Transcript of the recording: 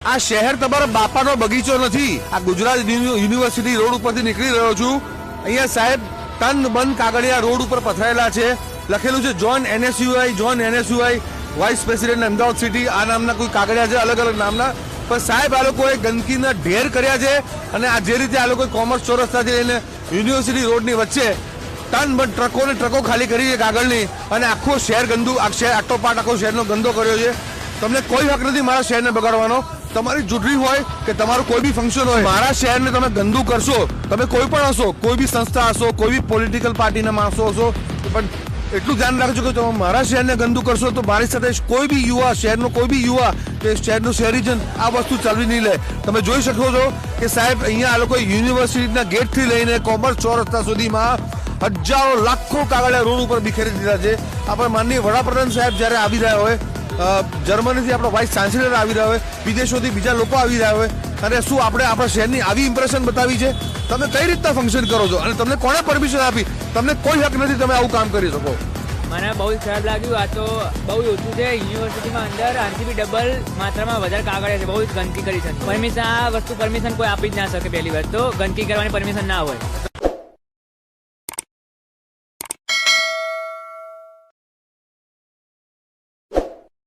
આ શહેર તમારા બાપાનો બગીચો નથી। આ ગુજરાત યુનિવર્સિટી રોડ ઉપરથી નીકળી રહ્યો છું। અહીંયા સાહેબ ટન બંધ કાગળિયા રોડ ઉપર પથરાયેલા છે। લખેલું છે zone NSUI vice president Ahmedabad city. આ નામના કોઈ કાગળિયા છે, અલગ અલગ નામના। પણ સાહેબ આ લોકોએ ગંદકીના ઢેર કર્યા છે અને આ જે રીતે આ લોકોએ કોમર્સ ચોરસથી લઈને યુનિવર્સિટી રોડની વચ્ચે ટન બંધ ટ્રકો ખાલી કરી છે કાગળની અને આખો શહેર ગંદુ, આખો પાર્ટ આખો શહેરનો ગંદો કર્યો છે। તમને કોઈ હક નથી મારા શહેરને બગાડવાનો। તમારી ચૂંટણી હોય કે તમારું કોઈ બી ફંક્શન હોય, મારા શહેરને તમે ગંદુ કરશો, તમે કોઈ પણ હશો, કોઈ બી સંસ્થા હશો, કોઈ બી પોલિટિકલ પાર્ટીના માણસો હશો, પણ એટલું ધ્યાન રાખજો કે તમે મારા શહેરને ગંદુ કરશો તો મારી સાથે કોઈ બી યુવા, શહેરનો કોઈ બી યુવા કે શહેરનો શહેરીજન આ વસ્તુ ચાલવી નહીં લે। તમે જોઈ શકો છો કે સાહેબ અહીંયા આ લોકો યુનિવર્સિટીના ગેટથી લઈને કોમર્સ ચોરસ્તા સુધીમાં હજારો લાખો કાગળિયા રોડ ઉપર બિખેરી દીધા છે। આપણા માનનીય વડાપ્રધાન સાહેબ જ્યારે આવી રહ્યા હોય, જર્મનીથી આપણો વાઇસ ચાન્સેલર આવી રહ્યા હોય, વિદેશોથી બીજા લોકો આવી રહ્યા હોય, અને શું આપણે આપણા શહેરની આવી ઇમ્પ્રેશન બતાવી છે? તમે કઈ રીતના ફંક્શન કરો છો અને તમને કોણે પરમિશન આપી? તમને કોઈ હક નથી તમે આવું કામ કરી શકો। મને બહુ ખરાબ લાગ્યું। આ તો બહુ ઓછું છે। યુનિવર્સિટીમાં અંદર આનાથી બી ડબલ માત્રામાં વધારે કાગળિયા છે। બહુ જ ગંદકી કરી છે। પરમિશન, આ વસ્તુ પરમિશન કોઈ આપી જ ના શકે। પહેલી વાત તો ગંદકી કરવાની પરમિશન ના હોય।